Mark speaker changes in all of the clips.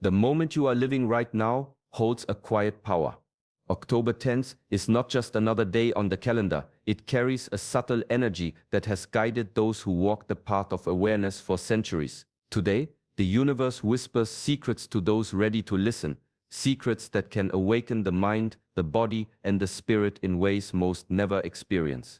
Speaker 1: The moment you are living right now holds a quiet power. October 10th is not just another day on the calendar, it carries a subtle energy that has guided those who walk the path of awareness for centuries. Today, the universe whispers secrets to those ready to listen, secrets that can awaken the mind, the body, and the spirit in ways most never experience.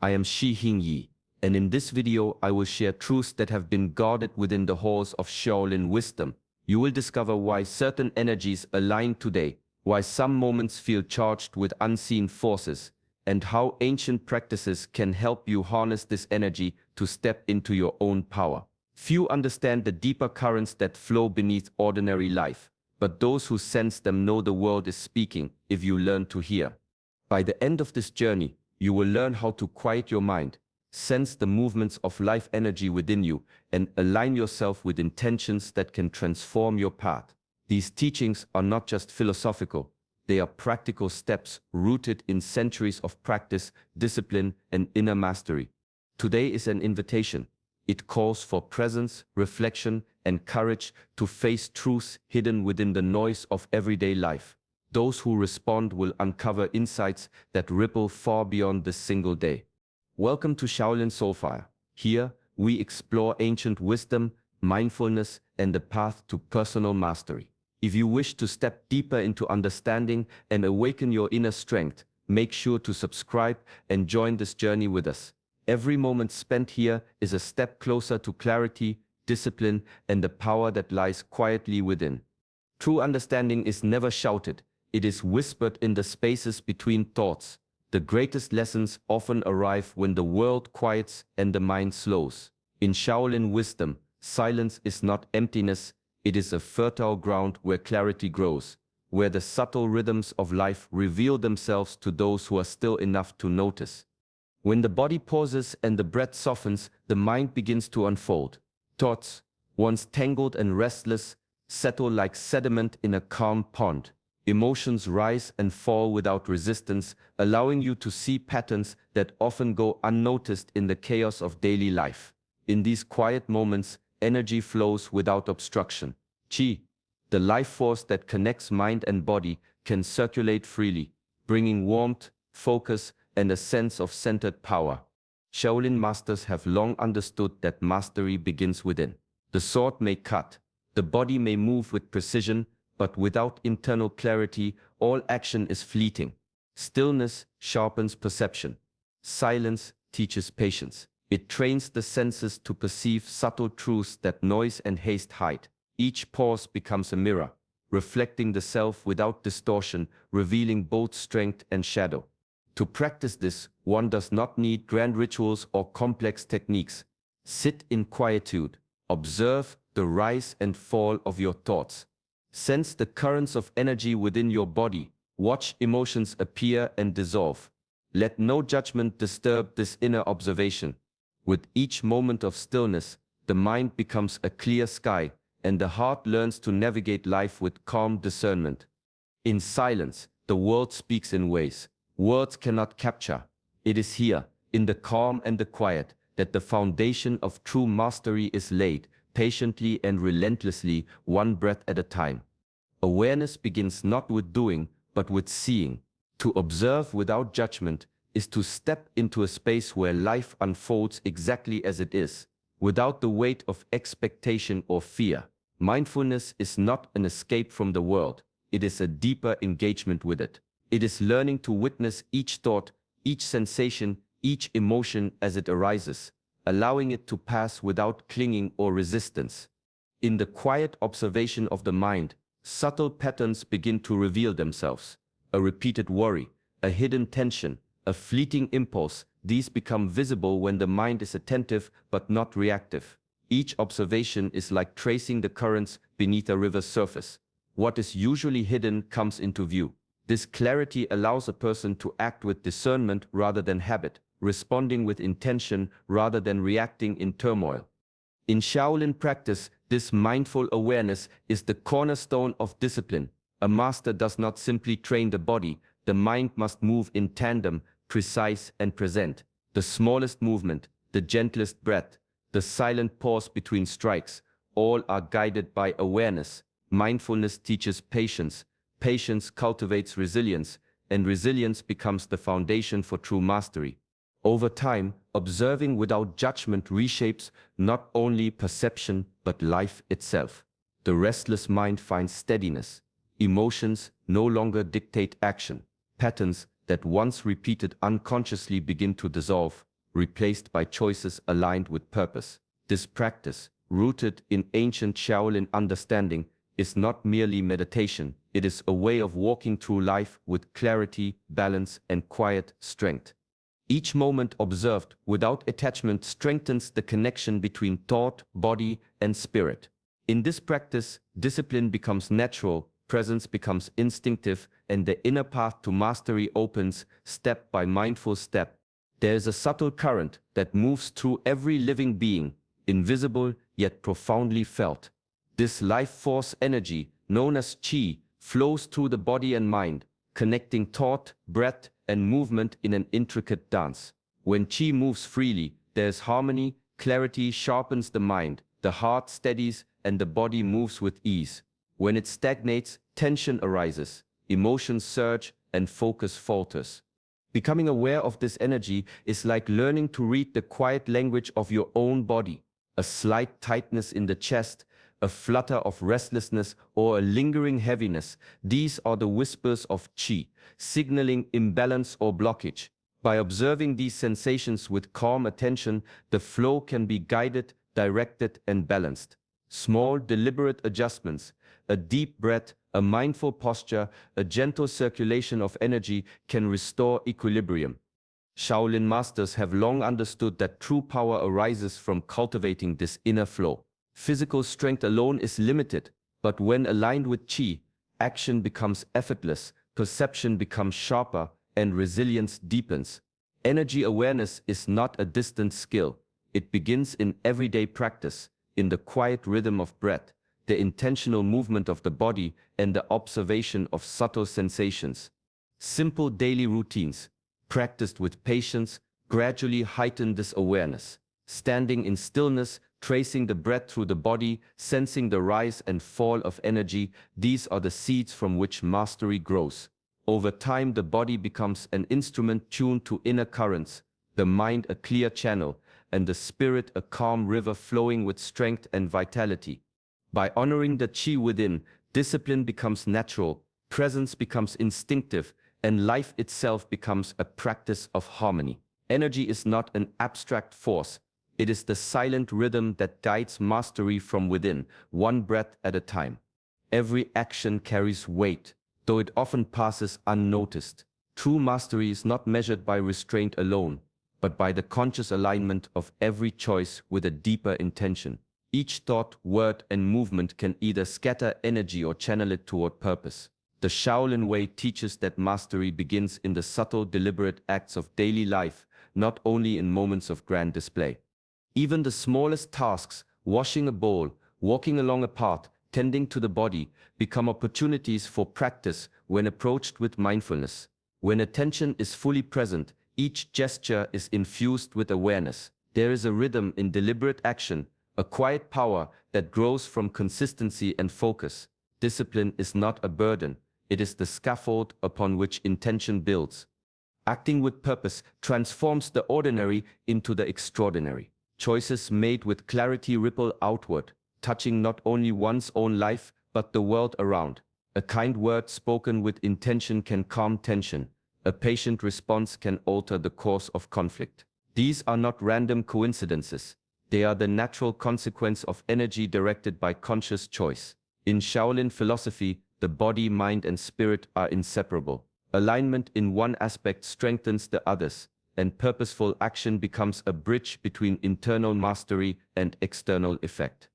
Speaker 1: I am Shi Hing Yi, and in this video I will share truths that have been guarded within the halls of Shaolin wisdom. You will discover why certain energies align today, why some moments feel charged with unseen forces, and how ancient practices can help you harness this energy to step into your own power. Few understand the deeper currents that flow beneath ordinary life, but those who sense them know the world is speaking if you learn to hear. By the end of this journey, you will learn how to quiet your mind, sense the movements of life energy within you, and align yourself with intentions that can transform your path. These teachings are not just philosophical, they are practical steps rooted in centuries of practice, discipline, and inner mastery. Today is an invitation. It calls for presence, reflection, and courage to face truths hidden within the noise of everyday life. Those who respond will uncover insights that ripple far beyond this single day. Welcome to Shaolin Soulfire. Here, we explore ancient wisdom, mindfulness, and the path to personal mastery. If you wish to step deeper into understanding and awaken your inner strength, make sure to subscribe and join this journey with us. Every moment spent here is a step closer to clarity, discipline, and the power that lies quietly within. True understanding is never shouted, it is whispered in the spaces between thoughts. The greatest lessons often arrive when the world quiets and the mind slows. In Shaolin wisdom, silence is not emptiness, it is a fertile ground where clarity grows, where the subtle rhythms of life reveal themselves to those who are still enough to notice. When the body pauses and the breath softens, the mind begins to unfold. Thoughts, once tangled and restless, settle like sediment in a calm pond. Emotions rise and fall without resistance, allowing you to see patterns that often go unnoticed in the chaos of daily life. In these quiet moments, energy flows without obstruction. Qi, the life force that connects mind and body, can circulate freely, bringing warmth, focus, and a sense of centered power. Shaolin masters have long understood that mastery begins within. The sword may cut, the body may move with precision, but without internal clarity, all action is fleeting. Stillness sharpens perception. Silence teaches patience. It trains the senses to perceive subtle truths that noise and haste hide. Each pause becomes a mirror, reflecting the self without distortion, revealing both strength and shadow. To practice this, one does not need grand rituals or complex techniques. Sit in quietude. Observe the rise and fall of your thoughts. Sense the currents of energy within your body. Watch emotions appear and dissolve. Let no judgment disturb this inner observation. With each moment of stillness, the mind becomes a clear sky, and the heart learns to navigate life with calm discernment. In silence, the world speaks in ways words cannot capture. It is here, in the calm and the quiet, that the foundation of true mastery is laid, patiently and relentlessly, one breath at a time. Awareness begins not with doing, but with seeing. To observe without judgment is to step into a space where life unfolds exactly as it is, without the weight of expectation or fear. Mindfulness is not an escape from the world, it is a deeper engagement with it. It is learning to witness each thought, each sensation, each emotion as it arises, allowing it to pass without clinging or resistance. In the quiet observation of the mind, subtle patterns begin to reveal themselves. A repeated worry, a hidden tension, a fleeting impulse, these become visible when the mind is attentive but not reactive. Each observation is like tracing the currents beneath a river's surface. What is usually hidden comes into view. This clarity allows a person to act with discernment rather than habit, responding with intention rather than reacting in turmoil. In Shaolin practice, this mindful awareness is the cornerstone of discipline. A master does not simply train the body, the mind must move in tandem, precise and present. The smallest movement, the gentlest breath, the silent pause between strikes, all are guided by awareness. Mindfulness teaches patience, patience cultivates resilience, and resilience becomes the foundation for true mastery. Over time, observing without judgment reshapes not only perception but life itself. The restless mind finds steadiness. Emotions no longer dictate action. Patterns that once repeated unconsciously begin to dissolve, replaced by choices aligned with purpose. This practice, rooted in ancient Shaolin understanding, is not merely meditation, it is a way of walking through life with clarity, balance, and quiet strength. Each moment observed without attachment strengthens the connection between thought, body, and spirit. In this practice, discipline becomes natural, presence becomes instinctive, and the inner path to mastery opens step by mindful step. There is a subtle current that moves through every living being, invisible yet profoundly felt. This life force energy, known as qi, flows through the body and mind, connecting thought, breath, and movement in an intricate dance. When qi moves freely, there is harmony, clarity sharpens the mind, the heart steadies, and the body moves with ease. When it stagnates, tension arises, emotions surge, and focus falters. Becoming aware of this energy is like learning to read the quiet language of your own body. A slight tightness in the chest, a flutter of restlessness, or a lingering heaviness, these are the whispers of qi, signaling imbalance or blockage. By observing these sensations with calm attention, the flow can be guided, directed, and balanced. Small, deliberate adjustments, a deep breath, a mindful posture, a gentle circulation of energy can restore equilibrium. Shaolin masters have long understood that true power arises from cultivating this inner flow. Physical strength alone is limited, but when aligned with qi, action becomes effortless, perception becomes sharper, and resilience deepens. Energy awareness is not a distant skill. It begins in everyday practice, in the quiet rhythm of breath, the intentional movement of the body, and the observation of subtle sensations. Simple daily routines, practiced with patience, gradually heighten this awareness. Standing in stillness, tracing the breath through the body, sensing the rise and fall of energy, these are the seeds from which mastery grows. Over time, the body becomes an instrument tuned to inner currents, the mind a clear channel, and the spirit a calm river flowing with strength and vitality. By honoring the qi within, discipline becomes natural, presence becomes instinctive, and life itself becomes a practice of harmony. Energy is not an abstract force. It is the silent rhythm that guides mastery from within, one breath at a time. Every action carries weight, though it often passes unnoticed. True mastery is not measured by restraint alone, but by the conscious alignment of every choice with a deeper intention. Each thought, word, and movement can either scatter energy or channel it toward purpose. The Shaolin way teaches that mastery begins in the subtle, deliberate acts of daily life, not only in moments of grand display. Even the smallest tasks, washing a bowl, walking along a path, tending to the body, become opportunities for practice when approached with mindfulness. When attention is fully present, each gesture is infused with awareness. There is a rhythm in deliberate action, a quiet power that grows from consistency and focus. Discipline is not a burden, it is the scaffold upon which intention builds. Acting with purpose transforms the ordinary into the extraordinary. Choices made with clarity ripple outward, touching not only one's own life, but the world around. A kind word spoken with intention can calm tension. A patient response can alter the course of conflict. These are not random coincidences. They are the natural consequence of energy directed by conscious choice. In Shaolin philosophy, the body, mind, and spirit are inseparable. Alignment in one aspect strengthens the others, and purposeful action becomes a bridge between internal mastery and external effect.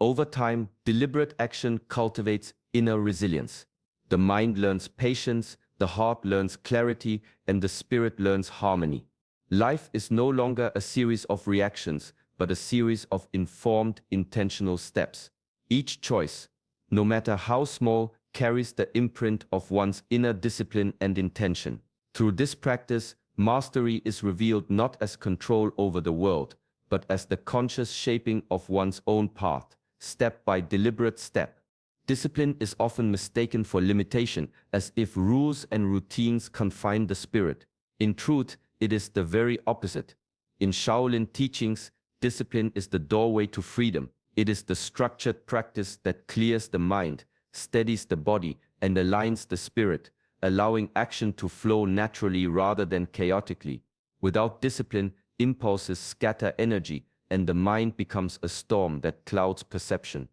Speaker 1: Over time, deliberate action cultivates inner resilience. The mind learns patience, the heart learns clarity, and the spirit learns harmony. Life is no longer a series of reactions, but a series of informed, intentional steps. Each choice, no matter how small, carries the imprint of one's inner discipline and intention. Through this practice, mastery is revealed not as control over the world, but as the conscious shaping of one's own path, step by deliberate step. Discipline is often mistaken for limitation, as if rules and routines confine the spirit. In truth, it is the very opposite. In Shaolin teachings, discipline is the doorway to freedom. It is the structured practice that clears the mind, steadies the body, and aligns the spirit, allowing action to flow naturally rather than chaotically. Without discipline, impulses scatter energy, and the mind becomes a storm that clouds perception.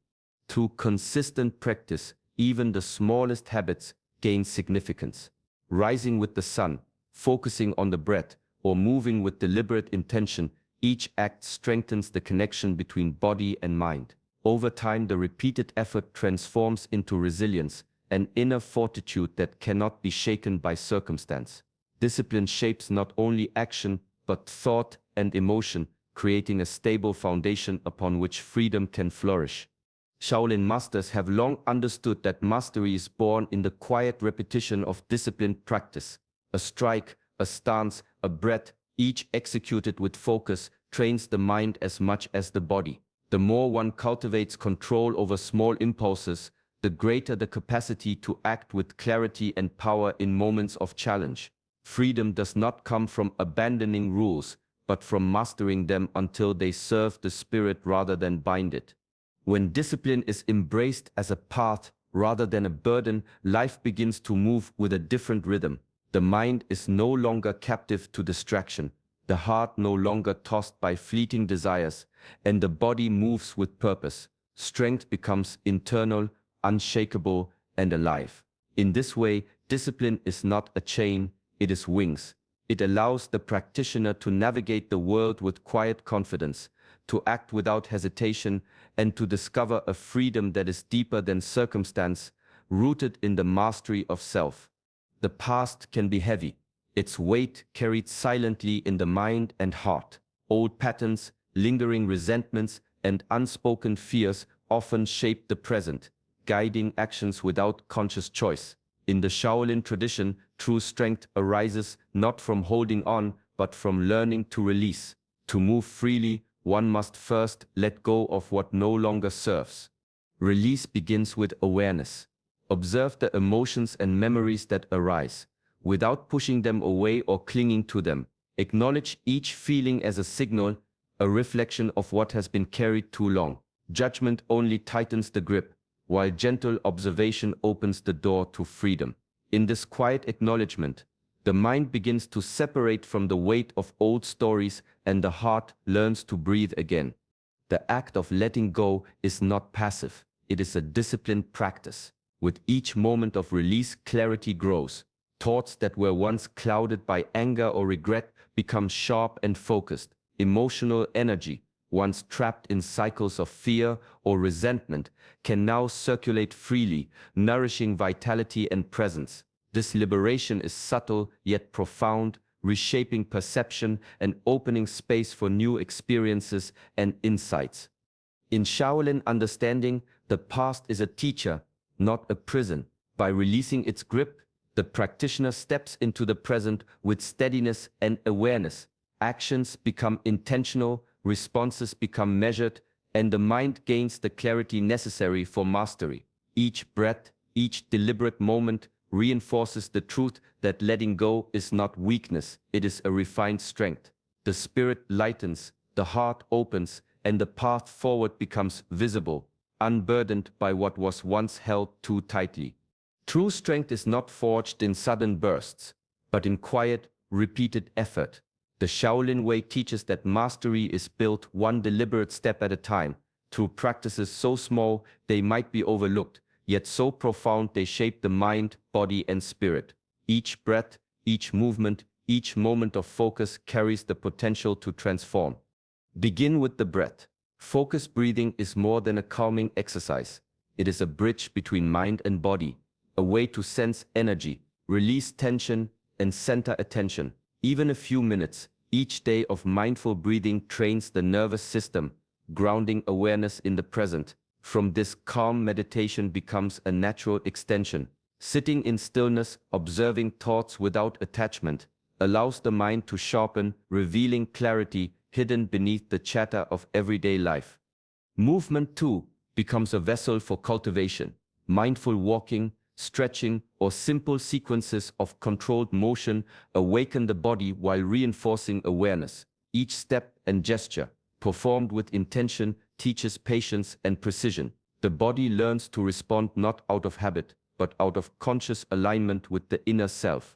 Speaker 1: Through consistent practice, even the smallest habits gain significance. Rising with the sun, focusing on the breath, or moving with deliberate intention, each act strengthens the connection between body and mind. Over time, the repeated effort transforms into resilience, an inner fortitude that cannot be shaken by circumstance. Discipline shapes not only action, but thought and emotion, creating a stable foundation upon which freedom can flourish. Shaolin masters have long understood that mastery is born in the quiet repetition of disciplined practice. A strike, a stance, a breath, each executed with focus, trains the mind as much as the body. The more one cultivates control over small impulses, the greater the capacity to act with clarity and power in moments of challenge. Freedom does not come from abandoning rules, but from mastering them until they serve the spirit rather than bind it. When discipline is embraced as a path rather than a burden, life begins to move with a different rhythm. The mind is no longer captive to distraction, the heart no longer tossed by fleeting desires, and the body moves with purpose. Strength becomes internal, unshakable, and alive. In this way, discipline is not a chain, it is wings. It allows the practitioner to navigate the world with quiet confidence, to act without hesitation, and to discover a freedom that is deeper than circumstance, rooted in the mastery of self. The past can be heavy, its weight carried silently in the mind and heart. Old patterns, lingering resentments, and unspoken fears often shape the present, guiding actions without conscious choice. In the Shaolin tradition, true strength arises not from holding on, but from learning to release. To move freely, one must first let go of what no longer serves. Release begins with awareness. Observe the emotions and memories that arise, without pushing them away or clinging to them. Acknowledge each feeling as a signal, a reflection of what has been carried too long. Judgment only tightens the grip, while gentle observation opens the door to freedom. In this quiet acknowledgement, the mind begins to separate from the weight of old stories and the heart learns to breathe again. The act of letting go is not passive, it is a disciplined practice. With each moment of release, clarity grows. Thoughts that were once clouded by anger or regret become sharp and focused. Emotional energy, once trapped in cycles of fear or resentment, can now circulate freely, nourishing vitality and presence. This liberation is subtle yet profound, reshaping perception and opening space for new experiences and insights. In Shaolin understanding, the past is a teacher, not a prison. By releasing its grip, the practitioner steps into the present with steadiness and awareness. Actions become intentional, responses become measured, and the mind gains the clarity necessary for mastery. Each breath, each deliberate moment reinforces the truth that letting go is not weakness, it is a refined strength. The spirit lightens, the heart opens, and the path forward becomes visible, unburdened by what was once held too tightly. True strength is not forged in sudden bursts, but in quiet, repeated effort. The Shaolin way teaches that mastery is built one deliberate step at a time, through practices so small they might be overlooked, yet so profound they shape the mind, body, and spirit. Each breath, each movement, each moment of focus carries the potential to transform. Begin with the breath. Focused breathing is more than a calming exercise. It is a bridge between mind and body, a way to sense energy, release tension, and center attention. Even a few minutes each day of mindful breathing trains the nervous system, grounding awareness in the present. From this calm, meditation becomes a natural extension. Sitting in stillness, observing thoughts without attachment, allows the mind to sharpen, revealing clarity hidden beneath the chatter of everyday life. Movement, too, becomes a vessel for cultivation. Mindful walking, stretching, or simple sequences of controlled motion awaken the body while reinforcing awareness. Each step and gesture, performed with intention, teaches patience and precision. The body learns to respond not out of habit, but out of conscious alignment with the inner self.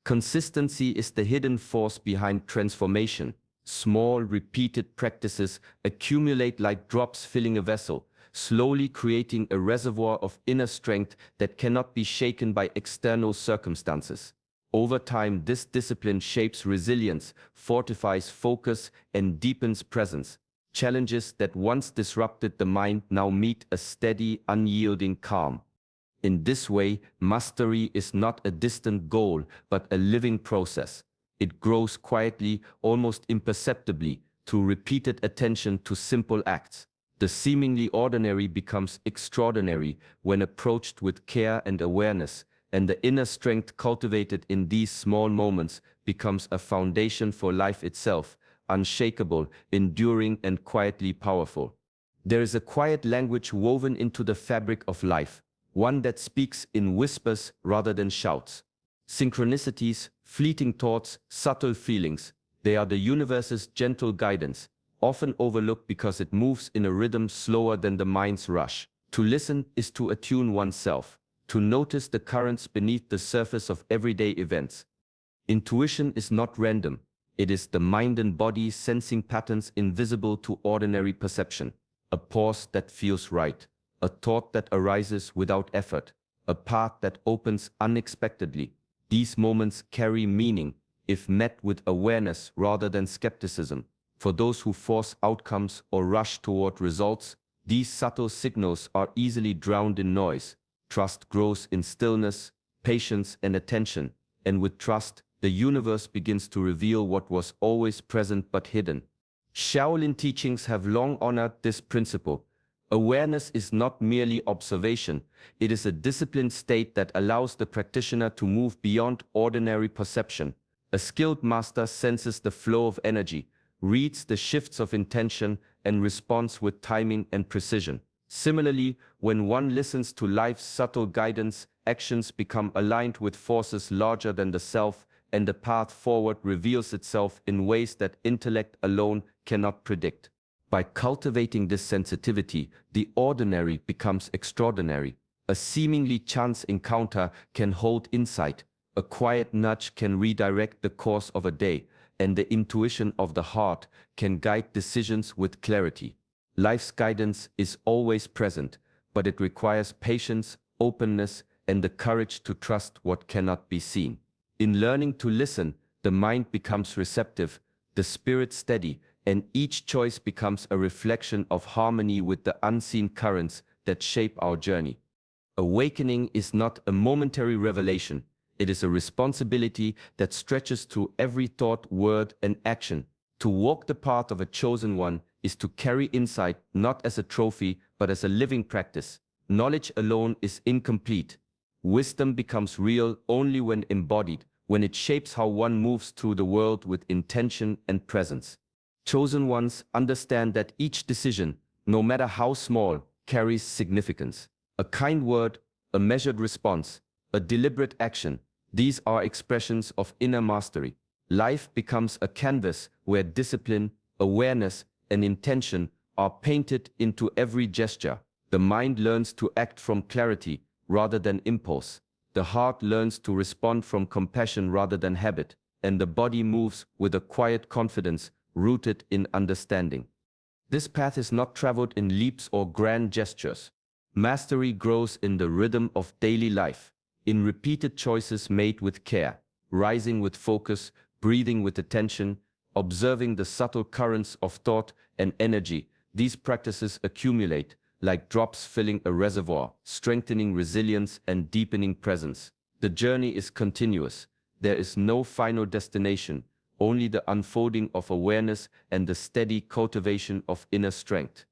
Speaker 1: Consistency is the hidden force behind transformation. Small, repeated practices accumulate like drops filling a vessel, slowly creating a reservoir of inner strength that cannot be shaken by external circumstances. Over time, this discipline shapes resilience, fortifies focus, and deepens presence. Challenges that once disrupted the mind now meet a steady, unyielding calm. In this way, mastery is not a distant goal, but a living process. It grows quietly, almost imperceptibly, through repeated attention to simple acts. The seemingly ordinary becomes extraordinary when approached with care and awareness, and the inner strength cultivated in these small moments becomes a foundation for life itself, unshakable, enduring, and quietly powerful. There is a quiet language woven into the fabric of life, one that speaks in whispers rather than shouts. Synchronicities, fleeting thoughts, subtle feelings, they are the universe's gentle guidance, often overlooked because it moves in a rhythm slower than the mind's rush. To listen is to attune oneself, to notice the currents beneath the surface of everyday events. Intuition is not random. It is the mind and body sensing patterns invisible to ordinary perception. A pause that feels right, a thought that arises without effort, a path that opens unexpectedly. These moments carry meaning if met with awareness rather than skepticism. For those who force outcomes or rush toward results, these subtle signals are easily drowned in noise. Trust grows in stillness, patience, and attention, and with trust, the universe begins to reveal what was always present but hidden. Shaolin teachings have long honored this principle. Awareness is not merely observation, it is a disciplined state that allows the practitioner to move beyond ordinary perception. A skilled master senses the flow of energy, reads the shifts of intention, and responds with timing and precision. Similarly, when one listens to life's subtle guidance, actions become aligned with forces larger than the self, and the path forward reveals itself in ways that intellect alone cannot predict. By cultivating this sensitivity, the ordinary becomes extraordinary. A seemingly chance encounter can hold insight, a quiet nudge can redirect the course of a day, and the intuition of the heart can guide decisions with clarity. Life's guidance is always present, but it requires patience, openness, and the courage to trust what cannot be seen. In learning to listen, the mind becomes receptive, the spirit steady, and each choice becomes a reflection of harmony with the unseen currents that shape our journey. Awakening is not a momentary revelation, it is a responsibility that stretches through every thought, word, and action. To walk the path of a chosen one is to carry insight not as a trophy, but as a living practice. Knowledge alone is incomplete. Wisdom becomes real only when embodied, when it shapes how one moves through the world with intention and presence. Chosen ones understand that each decision, no matter how small, carries significance. A kind word, a measured response, a deliberate action, these are expressions of inner mastery. Life becomes a canvas where discipline, awareness, and intention are painted into every gesture. The mind learns to act from clarity rather than impulse. The heart learns to respond from compassion rather than habit, and the body moves with a quiet confidence rooted in understanding. This path is not traveled in leaps or grand gestures. Mastery grows in the rhythm of daily life, in repeated choices made with care, rising with focus, breathing with attention, observing the subtle currents of thought and energy. These practices accumulate, like drops filling a reservoir, strengthening resilience and deepening presence. The journey is continuous. There is no final destination, only the unfolding of awareness and the steady cultivation of inner strength.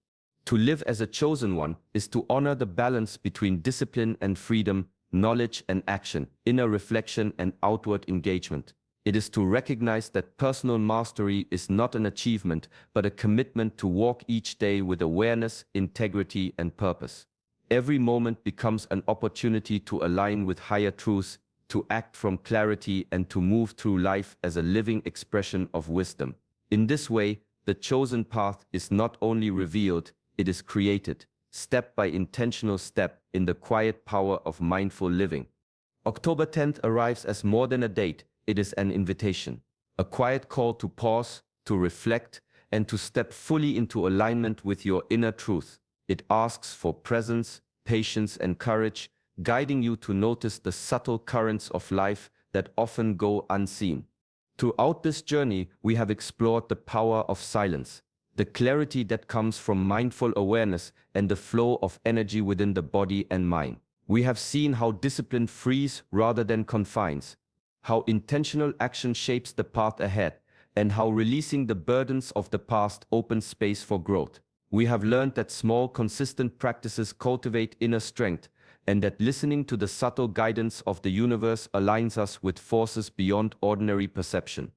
Speaker 1: To live as a chosen one is to honor the balance between discipline and freedom, knowledge and action, inner reflection and outward engagement. It is to recognize that personal mastery is not an achievement, but a commitment to walk each day with awareness, integrity, and purpose. Every moment becomes an opportunity to align with higher truths, to act from clarity, and to move through life as a living expression of wisdom. In this way, the chosen path is not only revealed, it is created, step by intentional step, in the quiet power of mindful living. October 10th arrives as more than a date, it is an invitation, a quiet call to pause, to reflect, and to step fully into alignment with your inner truth. It asks for presence, patience, and courage, guiding you to notice the subtle currents of life that often go unseen. Throughout this journey, we have explored the power of silence, the clarity that comes from mindful awareness, and the flow of energy within the body and mind. We have seen how discipline frees rather than confines, how intentional action shapes the path ahead, and how releasing the burdens of the past opens space for growth. We have learned that small, consistent practices cultivate inner strength, and that listening to the subtle guidance of the universe aligns us with forces beyond ordinary perception.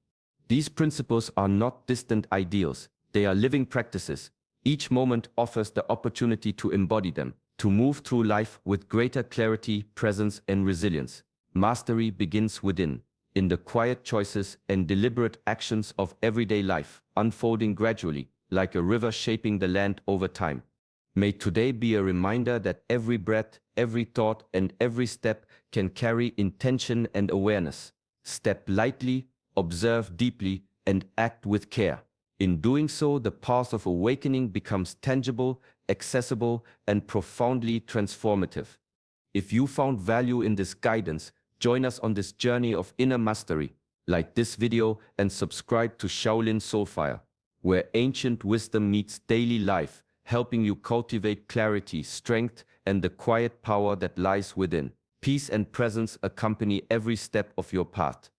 Speaker 1: These principles are not distant ideals, they are living practices. Each moment offers the opportunity to embody them, to move through life with greater clarity, presence, and resilience. Mastery begins within, in the quiet choices and deliberate actions of everyday life, unfolding gradually, like a river shaping the land over time. May today be a reminder that every breath, every thought, and every step can carry intention and awareness. Step lightly, observe deeply, and act with care. In doing so, the path of awakening becomes tangible, accessible, and profoundly transformative. If you found value in this guidance, join us on this journey of inner mastery. Like this video and subscribe to Shaolin Soulfire, where ancient wisdom meets daily life, helping you cultivate clarity, strength, and the quiet power that lies within. Peace and presence accompany every step of your path.